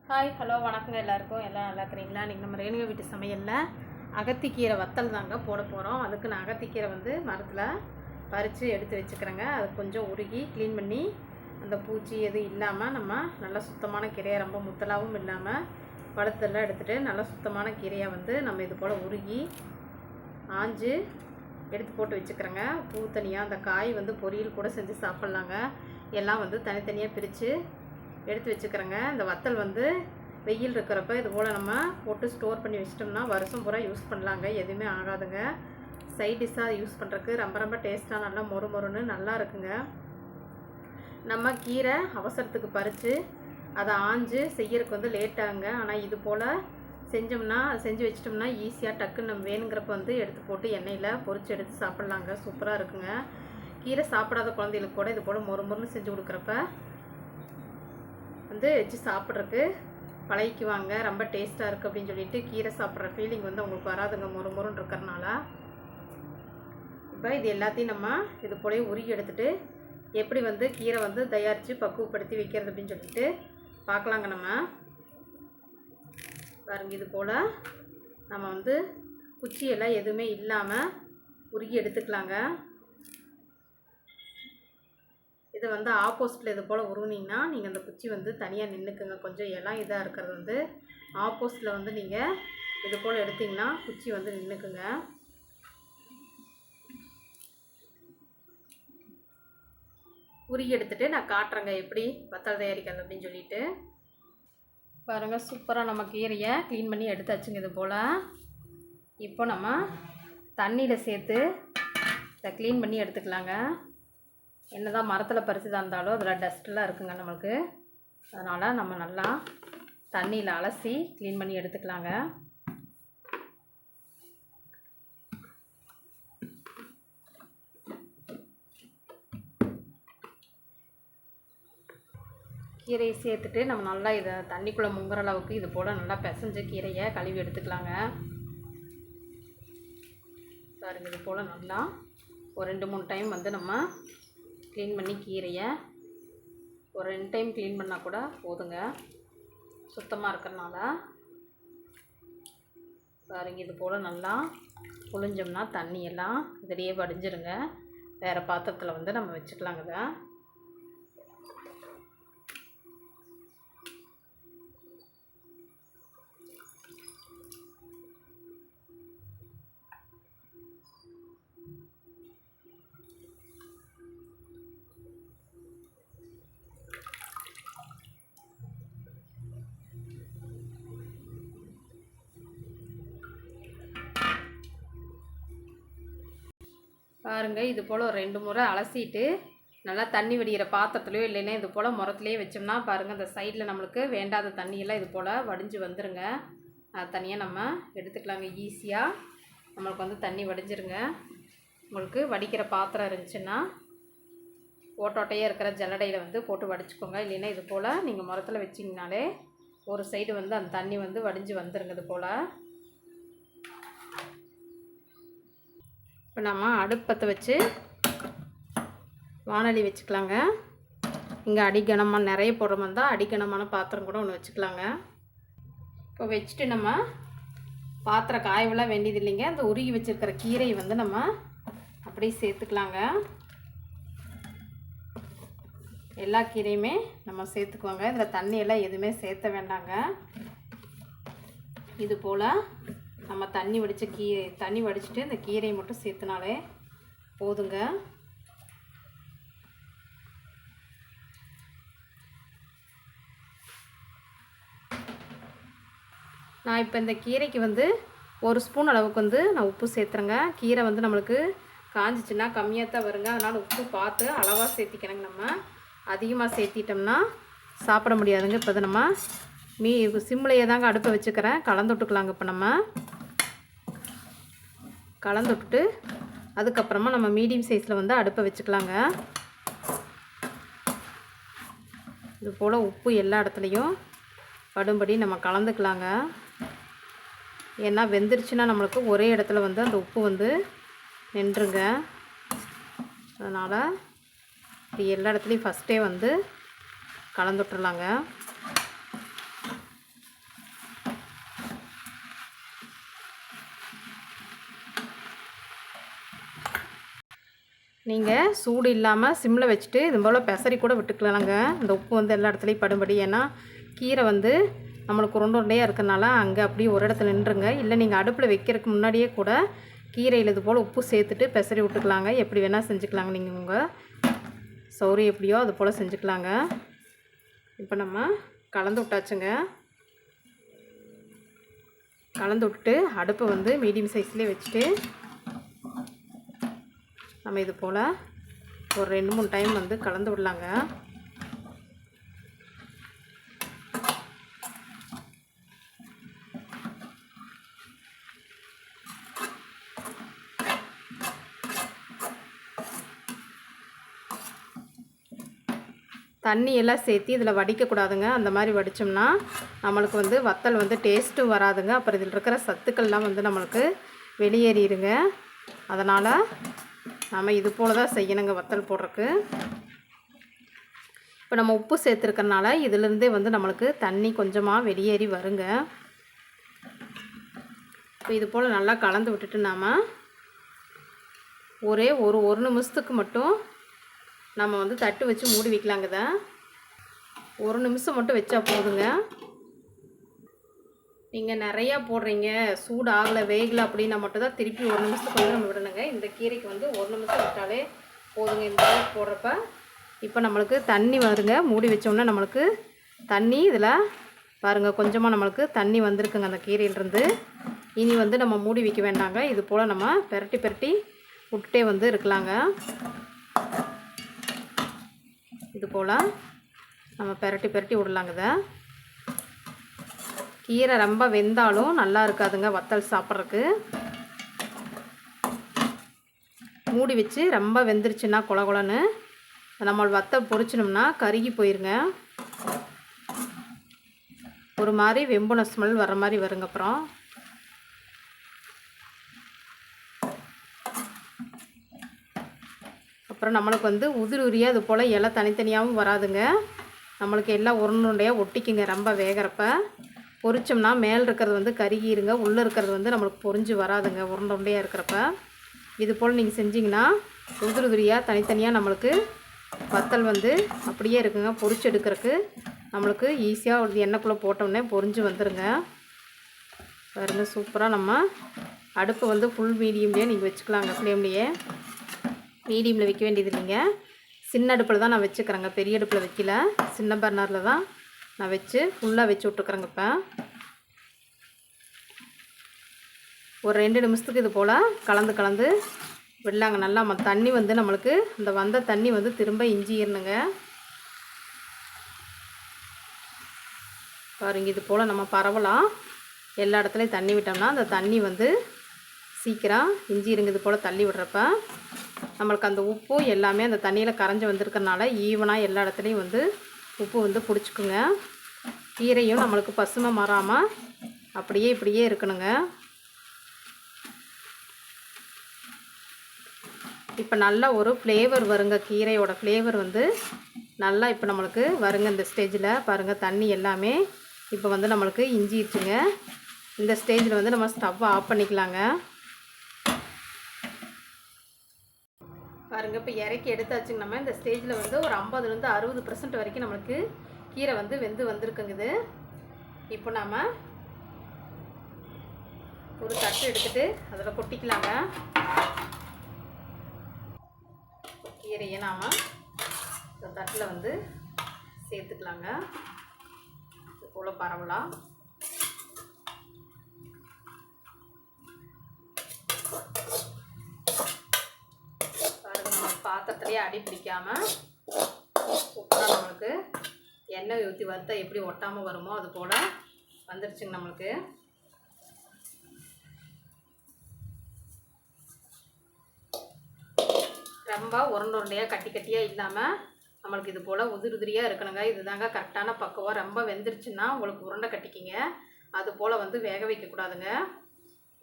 Hi hello வணக்கங்க எல்லாருக்கும். எல்லாம் நல்லா இருக்கிறீங்களா? இன்றைக்கி நம்ம ரேணுகா வீட்டு சமையலில் அகத்திக்கீரை வத்தல் தாங்க போட போகிறோம். அதுக்கு நான் அகத்திக்கீரை மரத்தில் பறித்து எடுத்து வச்சுக்கிறேங்க. அது கொஞ்சம் உருகி க்ளீன் பண்ணி அந்த பூச்சி எதுவும் இல்லாமல் நம்ம நல்லா சுத்தமான கீரையை, ரொம்ப முத்தலாகவும் இல்லாமல் பழுத்தெல்லாம் எடுத்துகிட்டு நல்லா சுத்தமான கீரையை நம்ம இது போல் உருகி ஆஞ்சு எடுத்து போட்டு வச்சுக்கிறேங்க. பூ தனியாக அந்த காய் பொரியல் கூட செஞ்சு சாப்பிட்லாங்க. எல்லாம் தனித்தனியாக பிரித்து எடுத்து வச்சுக்கிறேங்க. இந்த வத்தல் வெயில் இருக்கிறப்ப இது போல் நம்ம போட்டு ஸ்டோர் பண்ணி வச்சிட்டோம்னா வருஷம் பூரா யூஸ் பண்ணலாங்க. எதுவுமே ஆகாதுங்க. சைட் டிஷ்ஷாக யூஸ் பண்ணுறதுக்கு ரொம்ப டேஸ்ட்டாக நல்லா மொறுன்னு நல்லா இருக்குங்க. நம்ம கீரை அவசரத்துக்கு பறித்து அதை ஆஞ்சு செய்யறதுக்கு லேட் ஆகுங்க. ஆனால் இது போல் செஞ்சு வச்சிட்டோம்னா ஈஸியாக டக்குன்னு நம்ம வேணுங்கிறப்ப எடுத்து போட்டு எண்ணெயில் பொரித்து எடுத்து சாப்பிட்லாங்க. சூப்பராக இருக்குங்க. கீரை சாப்பிடாத குழந்தைகளுக்கு கூட இது போல் மொறுன்னு செஞ்சு கொடுக்குறப்ப வச்சு சாப்பிட்றதுக்கு பழகிக்குவாங்க. ரொம்ப டேஸ்ட்டாக இருக்குது அப்படின்னு சொல்லிட்டு கீரை சாப்பிட்ற ஃபீலிங் அவங்களுக்கு வராதுங்க, மொறுன்னு இருக்கிறனால. இப்போ இது எல்லாத்தையும் நம்ம இது போல உருகி எடுத்துகிட்டு எப்படி கீரை தயாரித்து பக்குவப்படுத்தி வைக்கிறது அப்படின்னு சொல்லிட்டு பார்க்கலாங்க. நம்ம பாருங்க, இது போல் நம்ம குச்சியெல்லாம் எதுவுமே இல்லாமல் உருகி எடுத்துக்கலாங்க. இது ஆப்போசிட்டில் இது போல் உருவினீங்கன்னா நீங்கள் அந்த குச்சி தனியாக நின்றுக்குங்க. கொஞ்சம் இடம் இதாக இருக்கிறது ஆப்போசிட்டில் நீங்கள் இது போல் எடுத்திங்கன்னா குச்சி நின்றுக்குங்க. உருகி எடுத்துகிட்டு நான் காட்டுறேங்க எப்படி வத்தல் தயாரிக்கிறது அப்படின்னு சொல்லிட்டு. பாருங்கள், சூப்பராக நம்ம கீரையை க்ளீன் பண்ணி எடுத்தாச்சுங்க. இது போல் இப்போ நம்ம தண்ணியில் சேர்த்து இதை க்ளீன் பண்ணி எடுத்துக்கலாங்க. என்னதான் மரத்தில் பறிச்சுதான் இருந்தாலும் அதில் டஸ்ட்லாம் இருக்குங்க நம்மளுக்கு. அதனால் நம்ம நல்லா தண்ணியில் அலசி க்ளீன் பண்ணி எடுத்துக்கலாங்க. கீரையை சேர்த்துட்டு நம்ம நல்லா இதை தண்ணிக்குள்ளே முங்குற அளவுக்கு இது போல் நல்லா பிசைஞ்சு கீரையை கழுவி எடுத்துக்கலாங்க. பாருங்கள், இது போல் நல்லா ஒரு 2-3 டைம் நம்ம க்ளீன் பண்ணி கீரையை ஒரு 2 டைம் க்ளீன் பண்ணால் கூட போதுங்க, சுத்தமாக இருக்கிறனால. பாருங்க, இது போல் நல்லா புழிஞ்சோம்னா தண்ணியெல்லாம் இதிலேயே வடிஞ்சிருங்க. வேறு பாத்திரத்தில் நம்ம வச்சுக்கலாங்க. இதை பாருங்கள், இது போல் ஒரு 2 முறை அலசிட்டு நல்லா தண்ணி வடிகிற பாத்திரத்துலையோ இல்லைன்னா இது போல் முரத்துலேயே வச்சோம்னா பாருங்கள், அந்த சைடில் நம்மளுக்கு வேண்டாத தண்ணியெல்லாம் இது போல் வடிஞ்சு வந்துருங்க. அது தனியாக நம்ம எடுத்துக்கலாங்க. ஈஸியாக நம்மளுக்கு தண்ணி வடிஞ்சிருங்க. உங்களுக்கு வடிக்கிற பாத்திரம் இருந்துச்சுன்னா ஓட்டோட்டையாக இருக்கிற ஜல்லடையில் போட்டு வடிச்சுக்கோங்க. இல்லைன்னா இது போல் நீங்கள் முரத்தில் வச்சிங்கனாலே ஒரு சைடு அந்த தண்ணி வடிஞ்சு வந்துருங்க. இது போல் இப்போ நம்ம அடுப்பத்தை வச்சு வானொலி வச்சுக்கலாங்க. இங்கே அடிகனமாக நிறைய போடுற மாதிரி தான் அடிகனமான பாத்திரம் கூட ஒன்று வச்சுக்கலாங்க. இப்போ வச்சுட்டு நம்ம பாத்திரம் காயவெல்லாம் வேண்டியது இல்லைங்க. அந்த உருகி வச்சுருக்கிற கீரையை நம்ம அப்படியே சேர்த்துக்கலாங்க. எல்லா கீரையுமே நம்ம சேர்த்துக்குவாங்க. இதில் தண்ணியெல்லாம் எதுவுமே சேர்த்த வேண்டாங்க. இது போல் நம்ம தண்ணி வடிச்சிட்டு இந்த கீரையை மட்டும் சேர்த்துனாலே போதுங்க. நான் இப்போ இந்த கீரைக்கு 1 ஸ்பூன் அளவுக்கு நான் உப்பு சேர்த்துறேங்க. கீரை நம்மளுக்கு காஞ்சிச்சுன்னா கம்மியாக தான் வருங்க. அதனால் உப்பு பார்த்து அளவாக சேர்த்திக்கணுங்க. நம்ம அதிகமாக சேர்த்திட்டோம்னா சாப்பிட முடியாதுங்க. இப்போ நம்ம சிம்லையே தாங்க அடுப்பை வச்சுக்கிறேன். கலந்து விட்டுக்கலாங்க. இப்போ நம்ம கலந்து விட்டுட்டு அதுக்கப்புறமா நம்ம மீடியம் சைஸில் அடுப்பை வச்சுக்கலாங்க. இது போல் உப்பு எல்லா இடத்துலையும் படும்படி நம்ம கலந்துக்கலாங்க. ஏன்னா வெந்துருச்சுன்னா நம்மளுக்கு ஒரே இடத்துல அந்த உப்பு நின்றுங்க. அதனால் இது எல்லா இடத்துலையும் ஃபஸ்ட்டே கலந்து விட்டுறலாங்க. நீங்கள் சூடு இல்லாமல் சிம்மில் வச்சுட்டு இது போல் பெசரி கூட விட்டுக்கலாங்க. அந்த உப்பு வந்து எல்லா இடத்துலையும் படும்படி. ஏன்னா கீரை வந்து நம்மளுக்கு உருண்டை உருண்டையாக இருக்கிறனால அங்கே அப்படியே ஒரு இடத்துல நின்றுங்க. இல்லை நீங்கள் அடுப்பில் வைக்கிறதுக்கு முன்னாடியே கூட கீரையில் இது போல் உப்பு சேர்த்துட்டு பெசரி விட்டுக்கலாங்க. எப்படி வேணால் செஞ்சுக்கலாங்க. நீங்கள் உங்கள் சௌரி எப்படியோ அது போல் செஞ்சுக்கலாங்க. இப்போ நம்ம கலந்து விட்டாச்சுங்க. கலந்து விட்டு அடுப்பை வந்து மீடியம் சைஸ்லேயே வச்சுட்டு நம்ம இது போல் ஒரு 2-3 டைம் வந்து கலந்து விடலாங்க. தண்ணி எல்லாம் சேர்த்து இதில் வடிக்கக்கூடாதுங்க. அந்த மாதிரி வடித்தோம்னா நம்மளுக்கு வந்து வத்தல் வந்து டேஸ்ட்டும் வராதுங்க. அப்புறம் இதில் இருக்கிற சத்துக்கள்லாம் வந்து நம்மளுக்கு வெளியேறிடுங்க. அதனால் நம்ம இது போல் தான் செய்யணுங்க வத்தல் போடுறதுக்கு. இப்போ நம்ம உப்பு சேர்த்துருக்கறனால இதிலேருந்தே வந்து நம்மளுக்கு தண்ணி கொஞ்சமாக வெளியேறி வருங்க. இப்போ இது போல் நல்லா கலந்து விட்டுட்டு நாம் ஒரே ஒரு நிமிஷத்துக்கு மட்டும் நம்ம வந்து தட்டு வச்சு மூடி வைக்கலாங்க. தான் 1 நிமிஷம் மட்டும் வச்சா போதுங்க. நீங்கள் நிறையா போடுறீங்க, சூடு ஆகலை வேகலை அப்படின்னா மட்டும் தான் திருப்பி 1 நிமிஷத்துக்கு வந்து நம்ம விடணுங்க. இந்த கீரைக்கு வந்து 1 நிமிஷம் விட்டாலே போதுங்க இந்த போடுறப்ப. இப்போ நம்மளுக்கு தண்ணி வருங்க. மூடி வச்சோம்னா நம்மளுக்கு தண்ணி இதில் பாருங்கள் கொஞ்சமாக நம்மளுக்கு தண்ணி வந்திருக்குங்க அந்த கீரையிலிருந்து. இனி வந்து நம்ம மூடி வைக்க வேண்டாங்க. இது போல் நம்ம பெரட்டி பெரட்டி விட்டே வந்து இருக்கலாங்க. இது போல் நம்ம பெரட்டி பெரட்டி விடலாங்க. கீரை ரொம்ப வெந்தாலும் நல்லா இருக்காதுங்க வத்தல் சாப்பிட்றதுக்கு. மூடி வச்சு ரொம்ப வெந்துருச்சுன்னா கொலன்னு நம்ம வத்தல் பொரிச்சினோம்னா கருகி போயிருங்க. ஒரு மாதிரி வெம்புன ஸ்மெல் வர மாதிரி வருங்க. அப்புறம் நம்மளுக்கு வந்து உதிரியாக இது போல் இலை தனித்தனியாகவும் வராதுங்க. நம்மளுக்கு எல்லாம் உருண்டையாக ஒட்டிக்குங்க. ரொம்ப வேகிறப்ப பொரிச்சோம்னா மேலே இருக்கிறது வந்து கருகிருங்க. உள்ளே இருக்கிறது வந்து நம்மளுக்கு பொரிஞ்சு வராதுங்க உருண்டையாக இருக்கிறப்ப. இது போல் நீங்கள் செஞ்சிங்கன்னா உதிரியாக தனித்தனியாக நம்மளுக்கு வத்தல் வந்து அப்படியே இருக்குங்க. பொரிச்சு எடுக்கிறதுக்கு நம்மளுக்கு ஈஸியாக ஒரு எண்ணெய்க்குள்ளே போட்டோடனே பொரிஞ்சு வந்துடுங்க. பாருங்க சூப்பராக. நம்ம அடுப்பு வந்து ஃபுல் மீடியம்லேயே நீங்கள் வச்சுக்கலாங்க. ஃப்ளேம்லேயே மீடியமில் வைக்க வேண்டியது இல்லைங்க. சின்ன அடுப்பில் தான் நான் வச்சுக்கிறேங்க. பெரிய அடுப்பில் வைக்கல, சின்ன பர்னரில் தான் நான் வச்சு ஃபுல்லாக வச்சு விட்டுக்கிறேங்க. இப்போ ஒரு 2 நிமிஷத்துக்கு இது போல் கலந்து விடலாங்க. நல்லா தண்ணி வந்து நம்மளுக்கு இந்த வந்த தண்ணி வந்து திரும்ப இஞ்சிடணுங்க. பாருங்க இது போல் நம்ம பரவலாம் எல்லா இடத்துலையும் தண்ணி விட்டோம்னா அந்த தண்ணி வந்து சீக்கிரம் இஞ்சிருங்க. இது போல் தள்ளி விடுறப்ப நம்மளுக்கு அந்த உப்பு எல்லாமே அந்த தண்ணியில் கரைஞ்சி வந்திருக்கறனால ஈவனாக எல்லா இடத்துலையும் வந்து உப்பு வந்து பிடிச்சிக்குங்க. கீரையும் நம்மளுக்கு பசுமை மாறாமல் அப்படியே இப்படியே இருக்கணுங்க. இப்போ நல்லா ஒரு ஃப்ளேவர் வருங்க. கீரையோட ஃப்ளேவர் வந்து நல்லா இப்போ நம்மளுக்கு வருங்க. இந்த ஸ்டேஜில் பாருங்கள் தண்ணி எல்லாமே இப்போ வந்து நம்மளுக்கு இஞ்சிடுச்சுங்க. இந்த ஸ்டேஜில் வந்து நம்ம ஸ்டவ்வை ஆஃப் பண்ணிக்கலாங்க. பாருங்கள் இப்போ இறக்கி எடுத்தாச்சுங்க. நம்ம இந்த ஸ்டேஜில் வந்து ஒரு 50-60% வரைக்கும் நம்மளுக்கு கீரை வந்து வெந்து வந்திருக்குங்குது. இப்போ நாம் ஒரு தட்டு எடுத்துகிட்டு அதில் கொட்டிக்கலாங்க. கீரையை நாம் இந்த தட்டில் வந்து சேர்த்துக்கலாங்க. இது போல் பரவலாம். பாத்திரத்துலேயே அடி பிடிக்காமல் சூப்பராக நம்மளுக்கு எண்ணெய் ஊற்றி வறுத்தா எப்படி ஒட்டாமல் வருமோ அது போல் வந்துடுச்சுங்க. நம்மளுக்கு ரொம்ப உருண்டையாக கட்டியாக இல்லாமல் நம்மளுக்கு இது போல் உதிரியாக இருக்கணுங்க. இதுதாங்க கரெக்டான பக்குவம். ரொம்ப வெந்துருச்சுன்னா உங்களுக்கு உருண்டை கட்டிக்கிங்க. அது போல் வந்து வேக வைக்கக்கூடாதுங்க.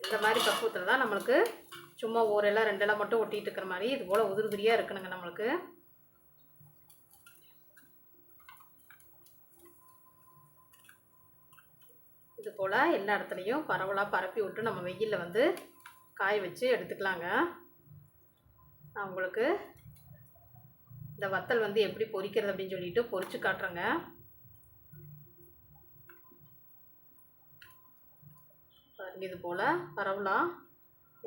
இந்த மாதிரி பக்குவத்தில் தான் நம்மளுக்கு சும்மா ஒரு இலை 2 இலை மட்டும் ஒட்டிகிட்டு இருக்கிற மாதிரி இது போல் உதிரியாக இருக்கணுங்க. நம்மளுக்கு இது போல் எல்லா இடத்துலையும் பரவலாக பரப்பி விட்டு நம்ம வெயிலில் வந்து காய வச்சு எடுத்துக்கலாங்க. நான் உங்களுக்கு இந்த வத்தல் வந்து எப்படி பொரிக்கிறது அப்படின்னு சொல்லிட்டு பொரிச்சு காட்டுறேங்க. பாருங்க, இது போல் பரவலாம்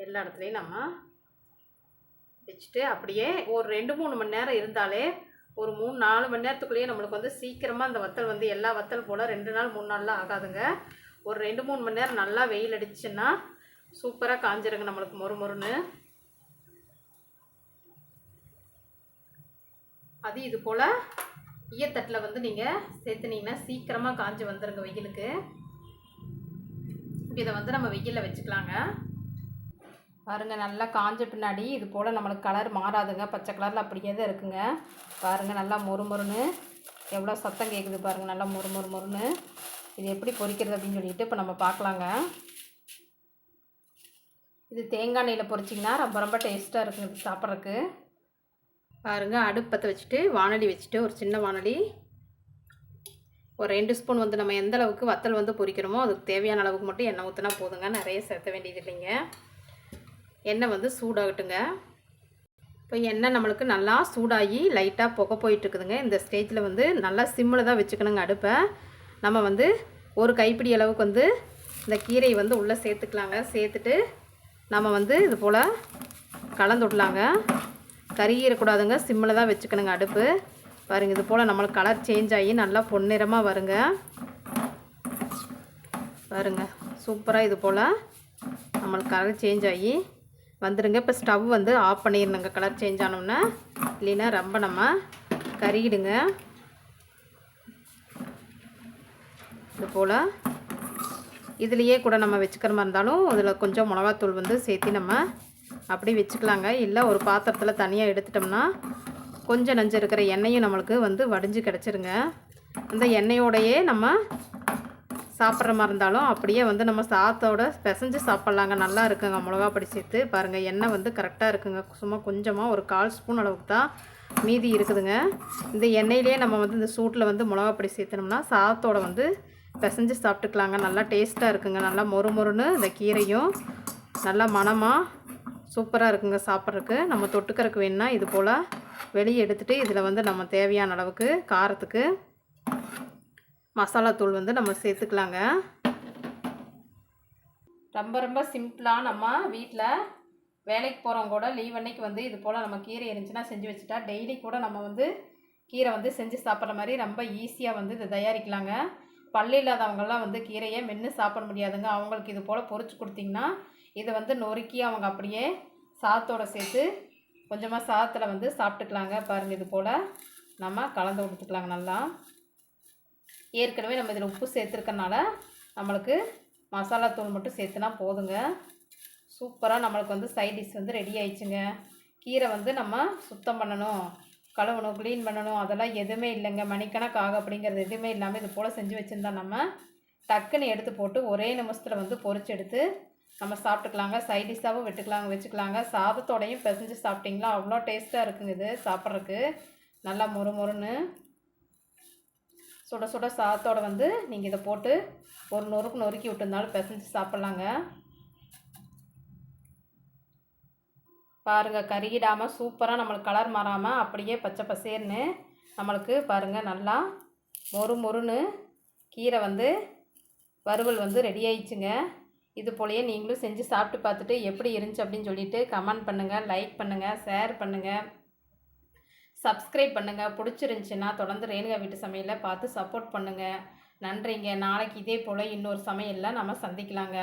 எல்லா இடத்துலையும் நம்ம வச்சுட்டு அப்படியே ஒரு 2-3 மணி நேரம் இருந்தாலே ஒரு 3-4 மணி நேரத்துக்குள்ளேயே நம்மளுக்கு வந்து சீக்கிரமாக அந்த வத்தல் வந்து எல்லா வத்தல் போல் 2 நாள் 3 நாள்லாம் ஆகாதுங்க. ஒரு 2-3 மணி நேரம் நல்லா வெயில் அடிச்சுன்னா சூப்பராக காஞ்சிருங்க நம்மளுக்கு மொறுமொறுன்னு. அது இது போல் ஈயத்தட்டில் வந்து நீங்கள் சேர்த்துனீங்கன்னா சீக்கிரமாக காஞ்சி வந்துடுங்க வெயிலுக்கு. இதை வந்து நம்ம வெயிலில் வச்சுக்கலாங்க. பாருங்கள், நல்லா காஞ்ச பின்னாடி இது போல் நம்மளுக்கு கலர் மாறாதுங்க, பச்சை கலரில் அப்படியே தான் இருக்குங்க. பாருங்கள், நல்லா மொறுமொறுன்னு எவ்வளோ சத்தம் கேட்குது பாருங்கள், நல்லா மொறுமொறுன்னு. இது எப்படி பொரிக்கிறது அப்படின்னு சொல்லிட்டு இப்போ நம்ம பார்க்கலாங்க. இது தேங்காய் எண்ணெயில் பொரிச்சிங்கன்னா ரொம்ப ரொம்ப டேஸ்ட்டாக இருக்குங்க இது சாப்பிட்றதுக்கு. பாருங்கள், அடுப்பத்தை வச்சுட்டு வானொலி வச்சுட்டு ஒரு சின்ன வானொலி ஒரு 2 ஸ்பூன் வந்து நம்ம எந்த அளவுக்கு வத்தல் வந்து பொரிக்கிறோமோ அதுக்கு தேவையான அளவுக்கு மட்டும் எண்ணெய் ஊற்றினா போதுங்க, நிறைய சேர்த்த வேண்டியது இல்லைங்க. எண்ணெய் வந்து சூடாகட்டுங்க. இப்போ எண்ணெய் நம்மளுக்கு நல்லா சூடாகி லைட்டாக புகை போயிட்டுருக்குதுங்க. இந்த ஸ்டேஜில் வந்து நல்லா சிம்மில் தான் வச்சுக்கணுங்க அடுப்பை. நம்ம வந்து ஒரு கைப்பிடி அளவுக்கு வந்து இந்த கீரையை வந்து உள்ளே சேர்த்துக்கலாங்க. சேர்த்துட்டு நம்ம வந்து இது போல் கலந்து விடலாங்க. கருகிடக்கூடாதுங்க, சிம்மில் தான் வச்சுக்கணுங்க அடுப்பு. பாருங்கள், இது போல் நம்மளுக்கு கலர் சேஞ்ச் ஆகி நல்லா பொன்னிறமாக வருங்க. பாருங்கள், சூப்பராக இது போல் நம்மளுக்கு கலர் சேஞ்ச் ஆகி வந்துடுங்க. இப்போ ஸ்டவ் வந்து ஆஃப் பண்ணிடணுங்க கலர் சேஞ்ச் ஆனோம்னா, இல்லைன்னா ரொம்ப நம்ம கறியிடுங்க. இது போல் இதுலேயே கூட நம்ம வச்சுக்கிற மாதிரி இருந்தாலும் அதில் கொஞ்சம் மிளகாத்தூள் வந்து சேர்த்து நம்ம அப்படி வச்சுக்கலாங்க. இல்லை ஒரு பாத்திரத்தில் தனியாக எடுத்துட்டோம்னா கொஞ்சம் நஞ்சு இருக்கிற எண்ணெயும் நம்மளுக்கு வந்து வடிஞ்சு கிடச்சிருங்க. அந்த எண்ணெயோடையே நம்ம சாப்பிட்ற மாதிரி இருந்தாலும் அப்படியே வந்து நம்ம சாத்தோட பிசைஞ்சு சாப்பிட்லாங்க, நல்லா இருக்குங்க மிளகா பொடி சேர்த்து. பாருங்கள், எண்ணெய் வந்து கரெக்டாக இருக்குங்க. சும்மா கொஞ்சமாக ஒரு 1/4 ஸ்பூன் அளவுக்கு தான் மீதி இருக்குதுங்க. இந்த எண்ணெயிலே நம்ம வந்து இந்த சூட்டில் வந்து மிளகா பொடி சேர்த்தனோம்னா சாதத்தோட வந்து பிசைஞ்சு சாப்பிட்டுக்கலாங்க. நல்லா டேஸ்ட்டாக இருக்குங்க. நல்லா மொறுமொறுன்னு இந்த கீரையும் நல்லா மணமாக சூப்பராக இருக்குங்க சாப்பிட்றதுக்கு. நம்ம தொட்டுக்கிறதுக்கு வேணுன்னா இது போல் வெளியே எடுத்துகிட்டு இதில் வந்து நம்ம தேவையான அளவுக்கு காரத்துக்கு மசாலாத்தூள் வந்து நம்ம சேர்த்துக்கலாங்க. ரொம்ப ரொம்ப சிம்பிளாக நம்ம வீட்டில் வேலைக்கு போகிறவங்க கூட லீவ் அன்னைக்கு வந்து இது போல் நம்ம கீரை இருந்துச்சுன்னா செஞ்சு வச்சுட்டா டெய்லி கூட நம்ம வந்து கீரை வந்து செஞ்சு சாப்பிட்ற மாதிரி ரொம்ப ஈஸியாக வந்து இதை தயாரிக்கலாங்க. பல்லு இல்லாதவங்கெல்லாம் வந்து கீரையை மென்று சாப்பிட முடியாதுங்க. அவங்களுக்கு இது போல் பொரிச்சு கொடுத்திங்கன்னா இதை வந்து நொறுக்கி அவங்க அப்படியே சாதத்தோடு சேர்த்து கொஞ்சமாக சாதத்தில் வந்து சாப்பிட்டுக்கலாங்க. பாருங்கள், இது போல் நம்ம கலந்து கொடுத்துக்கலாங்க. நல்லா ஏற்கனவே நம்ம இதில் உப்பு சேர்த்துருக்கனால நம்மளுக்கு மசாலாத்தூள் மட்டும் சேர்த்துனா போதுங்க. சூப்பராக நம்மளுக்கு வந்து சைட் டிஷ் வந்து ரெடி ஆயிடுச்சுங்க. கீரை வந்து நம்ம சுத்தம் பண்ணணும், கழுவணும், க்ளீன் பண்ணணும் அதெல்லாம் எதுவுமே இல்லைங்க. மணிக்கணக்காக அப்படிங்கிறது எதுவுமே இல்லாமல் இது போல் செஞ்சு வச்சுருந்தா நம்ம டக்குன்னு எடுத்து போட்டு ஒரே நிமிஷத்தில் வந்து பொரிச்சு எடுத்து நம்ம சாப்பிட்டுக்கலாங்க. சைட் டிஷ்ஷாகவும் வச்சுக்கலாங்க. சாதத்தோடையும் பிசைஞ்சு சாப்பிட்டிங்களா அவ்வளோ டேஸ்ட்டாக இருக்குங்க இது சாப்பிட்றதுக்கு. நல்லா மொறுமொறுன்னு சுட சுட சாதத்தோடு வந்து நீங்கள் இதை போட்டு ஒரு நொறுக்கி விட்டுருந்தாலும் பிசைஞ்சு சாப்பிட்லாங்க. பாருங்கள், கருகிடாமல் சூப்பராக நம்மளுக்கு கலர் மாறாமல் அப்படியே பச்சை பசேர்னு நம்மளுக்கு பாருங்கள் நல்லா மொறுன்னு கீரை வந்து வறுவல் வந்து ரெடி ஆயிடுச்சுங்க. இது போலயே நீங்களும் செஞ்சு சாப்பிட்டு பார்த்துட்டு எப்படி இருந்துச்சு அப்படின்னு சொல்லிட்டு கமெண்ட் பண்ணுங்கள், லைக் பண்ணுங்கள், ஷேர் பண்ணுங்கள், சப்ஸ்கிரைப் பண்ணுங்கள். பிடிச்சிருந்துச்சின்னா தொடர்ந்து ரேணுகா வீட்டு சமையலை பார்த்து சப்போர்ட் பண்ணுங்கள். நன்றிங்க. நாளைக்கு இதே போல் இன்னொரு சமையலில் நம்ம சந்திக்கலாங்க.